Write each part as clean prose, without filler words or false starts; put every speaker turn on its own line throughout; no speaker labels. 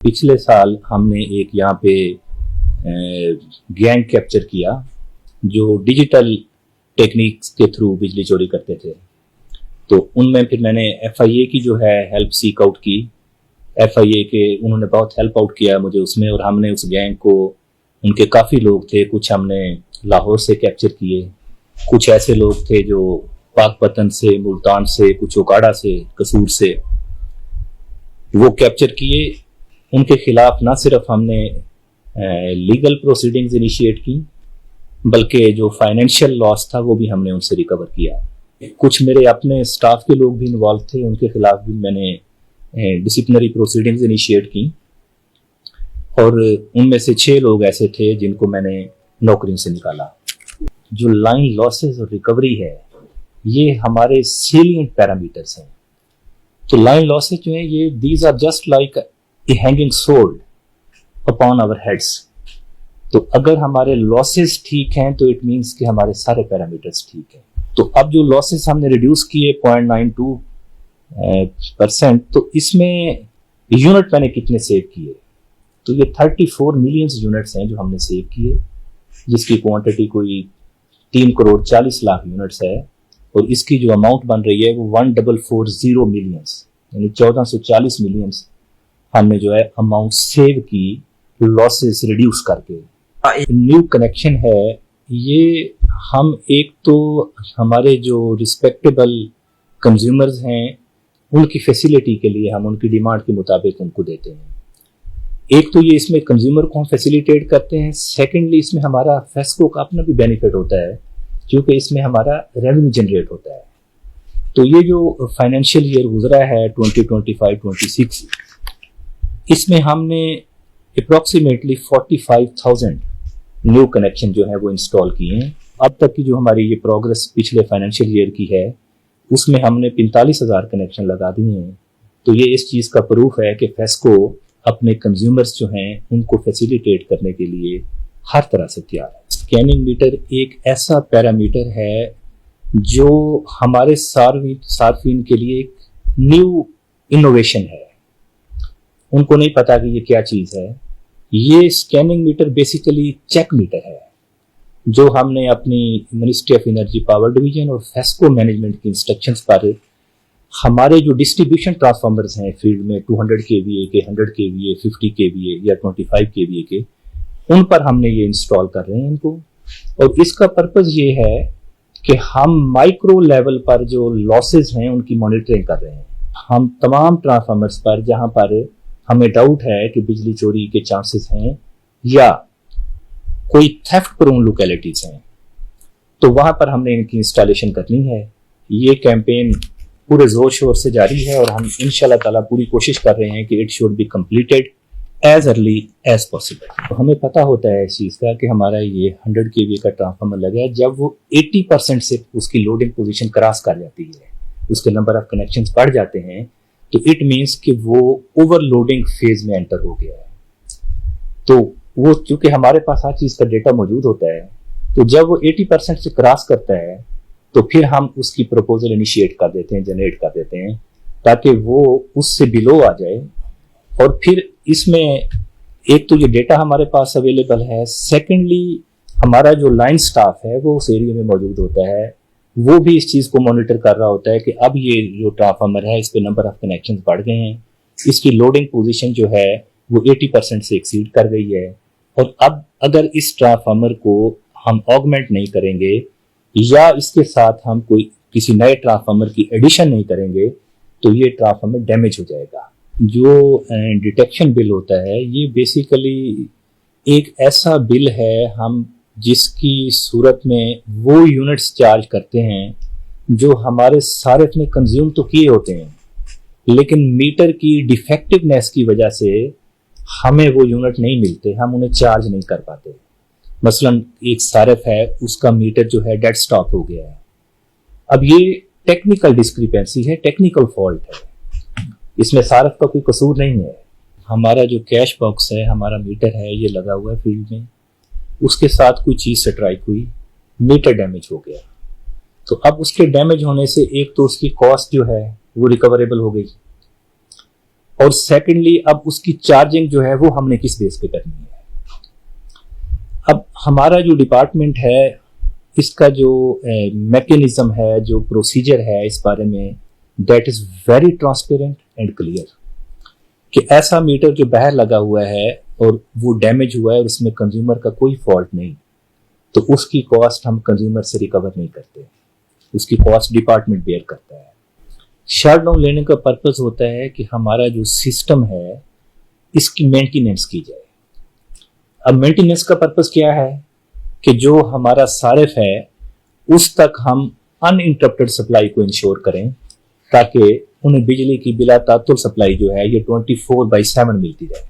पिछले साल हमने एक यहाँ पे गैंग कैप्चर किया जो डिजिटल टेक्निक्स के थ्रू बिजली चोरी करते थे। तो उनमें फिर मैंने एफआईए की जो है हेल्प सीक आउट की। एफआईए के उन्होंने बहुत हेल्प आउट किया मुझे उसमें, और हमने उस गैंग को, उनके काफ़ी लोग थे, कुछ हमने लाहौर से कैप्चर किए, कुछ ऐसे लोग थे जो पाकपतन से, मुल्तान से, कुछ ओकाड़ा से, कसूर से, वो कैप्चर किए। उनके खिलाफ ना सिर्फ हमने लीगल प्रोसीडिंग्स इनिशिएट की, बल्कि जो फाइनेंशियल लॉस था वो भी हमने उनसे रिकवर किया। कुछ मेरे अपने स्टाफ के लोग भी इन्वॉल्व थे, उनके खिलाफ भी मैंने डिसिप्लिनरी प्रोसीडिंग्स इनिशिएट की, और उनमें से 6 लोग ऐसे थे जिनको मैंने नौकरी से निकाला। जो लाइन लॉसेस और रिकवरी है, ये हमारे सेलिएंट पैरामीटर्स हैं। तो लाइन लॉसेस जो है ये these are just like a hanging sword upon our heads. तो अगर हमारे लॉसेस ठीक हैं तो इट मींस कि हमारे सारे पैरामीटर्स ठीक हैं। तो अब जो लॉसेस हमने रिड्यूस किए 0.92%, तो इसमें यूनिट मैंने कितने सेव किए, तो ये 34 मिलियन यूनिट्स हैं जो हमने सेव किए, जिसकी क्वांटिटी कोई 3 करोड़ 40 लाख यूनिट्स है, और इसकी जो अमाउंट बन रही है वो 1440 मिलियंस, यानी 1440 मिलियंस हमने जो है अमाउंट सेव की लॉसेस रिड्यूस करके। न्यू कनेक्शन है ये, हम एक तो हमारे जो रिस्पेक्टेबल कंज्यूमर्स हैं उनकी फैसिलिटी के लिए हम उनकी डिमांड के मुताबिक उनको देते हैं। एक तो ये इसमें कंज्यूमर को हम फैसिलिटेट करते हैं, सेकेंडली इसमें हमारा फेस्को का अपना भी बेनिफिट होता है क्योंकि इसमें हमारा रेवेन्यू जनरेट होता है। तो ये जो फाइनेंशियल ईयर गुजरा है 2025-26, इसमें हमने अप्रॉक्सीमेटली 45,000 न्यू कनेक्शन जो है वो इंस्टॉल किए हैं। अब तक की जो हमारी ये प्रोग्रेस पिछले फाइनेंशियल ईयर की है उसमें हमने 45,000 कनेक्शन लगा दिए हैं। तो ये इस चीज़ का प्रूफ है कि फेस्को अपने कंज्यूमर्स जो हैं उनको फैसिलिटेट करने के लिए हर तरह से तैयार है। स्कैनिंग मीटर एक ऐसा पैरामीटर है जो हमारे सार्फिन के लिए एक न्यू इनोवेशन है। उनको नहीं पता कि ये क्या चीज़ है। ये scanning meter basically check meter है जो हमने अपनी ministry of energy power division और फेस्को मैनेजमेंट की इंस्ट्रक्शंस पर हमारे जो डिस्ट्रीब्यूशन ट्रांसफार्मर्स हैं फील्ड में 200 kVA के, 100 kVA, 50 kVA या 25 kVA के, उन पर हमने ये इंस्टॉल कर रहे हैं इनको। और इसका पर्पस ये है कि हम माइक्रो लेवल पर जो लॉसेस हैं उनकी मॉनिटरिंग कर रहे हैं। हम तमाम ट्रांसफार्मर्स पर जहां पर हमें डाउट है कि बिजली चोरी के चांसेस हैं या कोई थेफ्ट प्रोन लोकेलिटीज हैं, तो वहां पर हमने इनकी इंस्टॉलेशन करनी है। ये कैंपेन पूरे जोर शोर से जारी है और हम इंशाल्लाह ताला पूरी कोशिश कर रहे हैं कि it should be completed as early as possible. तो हमें पता होता है इस चीज़ का कि हमारा ये 100 kVA का ट्रांसफार्मर लगा है, जब वो 80% से उसकी लोडिंग पोजीशन क्रॉस कर जाती है, उसके नंबर ऑफ कनेक्शंस बढ़ जाते हैं, तो इट मीन्स कि वो ओवरलोडिंग फेज में एंटर हो गया है। तो वो चूंकि हमारे पास हर चीज़ का डेटा मौजूद होता है, तो जब वो 80% से क्रॉस करता है तो फिर हम उसकी प्रपोजल इनिशिएट कर देते हैं, जनरेट कर देते हैं, ताकि वो उससे बिलो आ जाए। और फिर इसमें एक तो ये डेटा हमारे पास अवेलेबल है, सेकेंडली हमारा जो लाइन स्टाफ है वो उस एरिया में मौजूद होता है, वो भी इस चीज़ को मॉनिटर कर रहा होता है कि अब ये जो ट्रांसफार्मर है इस पे नंबर ऑफ कनेक्शन बढ़ गए हैं, इसकी लोडिंग पोजीशन जो है वो 80% से एक्सीड कर गई है, और अब अगर इस ट्रांसफार्मर को हम ऑगमेंट नहीं करेंगे या इसके साथ हम कोई किसी नए ट्रांसफार्मर की एडिशन नहीं करेंगे तो ये ट्रांसफार्मर डैमेज हो जाएगा। जो डिटेक्शन बिल होता है ये बेसिकली एक ऐसा बिल है हम जिसकी सूरत में वो यूनिट्स चार्ज करते हैं जो हमारे सारे में कंज्यूम तो किए होते हैं, लेकिन मीटर की डिफेक्टिवनेस की वजह से हमें वो यूनिट नहीं मिलते, हम उन्हें चार्ज नहीं कर पाते। मसलन एक सारफ है, उसका मीटर जो है डेड स्टॉप हो गया है। अब ये टेक्निकल डिस्क्रिपेंसी है, टेक्निकल फॉल्ट है, इसमें सारफ का कोई कसूर नहीं है। हमारा जो कैश बॉक्स है, हमारा मीटर है, ये लगा हुआ है फील्ड में, उसके साथ कोई चीज़ स्ट्राइक हुई, मीटर डैमेज हो गया। तो अब उसके डैमेज होने से एक तो उसकी कॉस्ट जो है वो रिकवरेबल हो गई, और सेकेंडली अब उसकी चार्जिंग जो है वो हमने किस बेस पे करनी है। अब हमारा जो डिपार्टमेंट है इसका जो मैकेनिज्म है, जो प्रोसीजर है इस बारे में, that is very transparent and clear कि ऐसा मीटर जो बाहर लगा हुआ है और वो डैमेज हुआ है और उसमें कंज्यूमर का कोई फॉल्ट नहीं, तो उसकी कॉस्ट हम कंज्यूमर से रिकवर नहीं करते, उसकी कॉस्ट डिपार्टमेंट बेयर करता है। शट डाउन लेने का पर्पस होता है कि हमारा जो सिस्टम है इसकी मेंटेनेंस की जाए। अब मेंटेनेंस का पर्पस क्या है कि जो हमारा सारिफ है उस तक हम अनइंटरप्टेड सप्लाई को इंश्योर करें ताकि उन्हें बिजली की बिला तातुल सप्लाई जो है ये 24/7 मिलती रहे।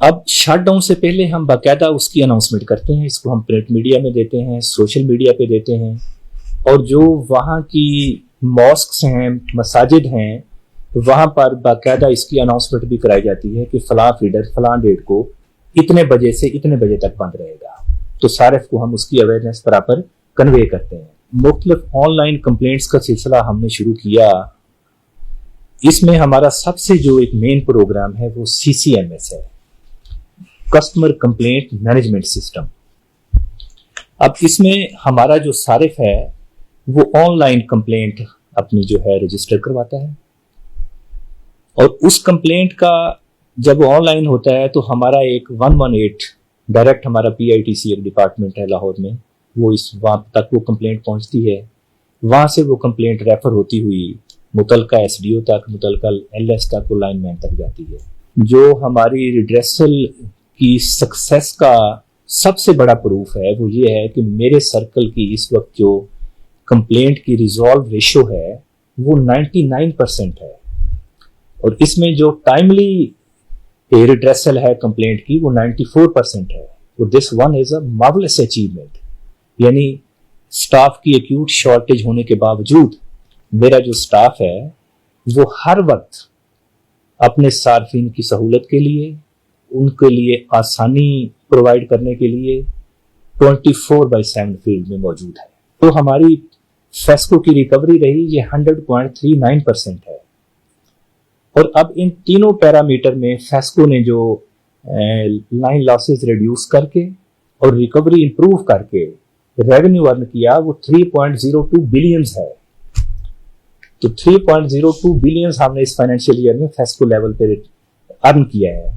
अब शटडाउन से पहले हम बाकायदा उसकी अनाउंसमेंट करते हैं, इसको हम प्रिंट मीडिया में देते हैं, सोशल मीडिया पे देते हैं, और जो वहाँ की मॉस्क्स हैं, मसाजिद हैं, वहाँ पर बाकायदा इसकी अनाउंसमेंट भी कराई जाती है कि फलां फीडर फलां डेट को इतने बजे से इतने बजे तक बंद रहेगा। तो सारिफ को हम उसकी अवेयरनेस बराबर कन्वे करते हैं। मुख्तलिफ ऑनलाइन कंप्लेंट्स का सिलसिला हमने शुरू किया। इसमें हमारा सबसे जो एक मेन प्रोग्राम है वो CCMS है, कस्टमर कंप्लेंट मैनेजमेंट सिस्टम। अब इसमें हमारा जो सारिफ है वो ऑनलाइन कंप्लेंट अपनी जो है रजिस्टर करवाता है, और उस कंप्लेंट का जब ऑनलाइन होता है तो हमारा एक 118 डायरेक्ट हमारा PITC एक डिपार्टमेंट है लाहौर में, वो इस वहां तक वो कंप्लेंट पहुंचती है। वहां से वो कंप्लेंट रेफर होती हुई मुतलका SDO तक, मुतलका LS तक, वो लाइनमैन तक जाती है। जो हमारी रिड्रेसल की सक्सेस का सबसे बड़ा प्रूफ है वो ये है कि मेरे सर्कल की इस वक्त जो कंप्लेंट की रिजॉल्व रेशो है वो 99% है, और इसमें जो टाइमली रिड्रेसल है कंप्लेंट की वो 94% है। और this one is a marvellous achievement, यानी स्टाफ की एक्यूट शॉर्टेज होने के बावजूद मेरा जो स्टाफ है वो हर वक्त अपने सार्फिन की सहूलत के लिए, उनके लिए आसानी प्रोवाइड करने के लिए 24/7 फील्ड में मौजूद है। तो हमारी फेस्को की रिकवरी रही ये 100.39% है। और अब इन तीनों पैरामीटर में फेस्को ने जो लाइन लॉसेस रिड्यूस करके और रिकवरी इंप्रूव करके रेवेन्यू अर्न किया वो 3.02 बिलियंस है। तो 3.02 बिलियंस हमने इस फाइनेंशियल ईयर में फेस्को लेवल पे अर्न किया है।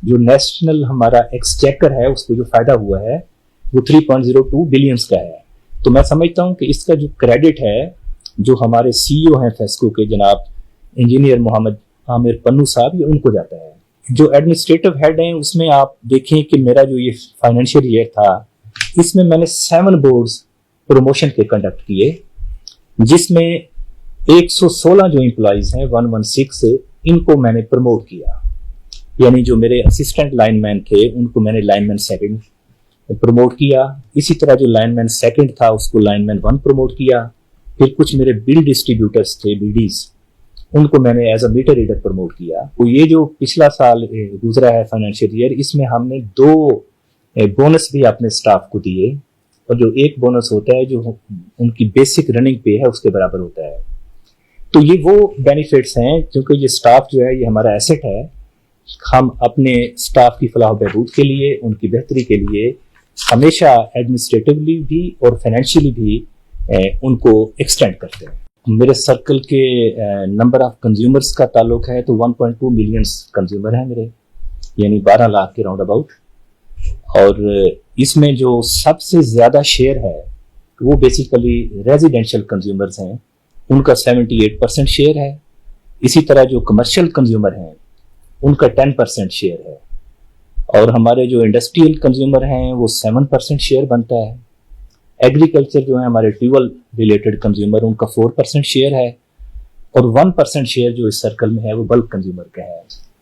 जो नेशनल हमारा एक्सचेकर है उसको जो फायदा हुआ है वो 3.02 बिलियंस का है। तो मैं समझता हूं कि इसका जो क्रेडिट है जो हमारे CEO हैं फेस्को के जनाब इंजीनियर मोहम्मद आमिर पन्नू साहब, ये उनको जाता है। जो एडमिनिस्ट्रेटिव हेड हैं उसमें आप देखें कि मेरा जो ये फाइनेंशियल ईयर था इसमें मैंने 7 बोर्ड्स प्रमोशन के कंडक्ट किए, जिसमें 116 जो एम्प्लॉइज हैं 116 इनको मैंने प्रमोट किया। यानी जो मेरे असिस्टेंट लाइनमैन थे उनको मैंने लाइनमैन सेकंड प्रमोट किया। इसी तरह जो लाइनमैन सेकंड था उसको लाइनमैन 1 प्रमोट किया। फिर कुछ मेरे बिल डिस्ट्रीब्यूटर्स थे, BDs, उनको मैंने as a meter reader promote किया। तो ये जो पिछला साल गुजरा है फाइनेंशियल ईयर, इसमें हमने 2 बोनस भी अपने स्टाफ को दिए, और जो एक बोनस होता है जो उनकी बेसिक रनिंग पे है उसके बराबर होता है। तो ये वो बेनिफिट्स हैं, क्योंकि ये स्टाफ जो है ये हमारा एसेट है। हम अपने स्टाफ की फलाह बहबूद के लिए, उनकी बेहतरी के लिए हमेशा एडमिनिस्ट्रेटिवली भी और फाइनेंशियली भी उनको एक्सटेंड करते हैं। मेरे सर्कल के नंबर ऑफ कंज्यूमर्स का ताल्लुक है तो 1.2 मिलियन कंज्यूमर हैं मेरे, यानी 12 लाख के राउंड अबाउट। और इसमें जो सबसे ज्यादा शेयर है वो बेसिकली रेजिडेंशियल कंज्यूमर्स हैं, उनका 78% शेयर है। इसी तरह जो कमर्शियल कंज्यूमर हैं उनका 10% शेयर है, और हमारे जो इंडस्ट्रियल कंज्यूमर हैं वो 7% शेयर बनता है। एग्रीकल्चर जो है हमारे ट्यूबल रिलेटेड कंज्यूमर उनका 4% शेयर है, और 1% शेयर जो इस सर्कल में है वो बल्क कंज्यूमर का है।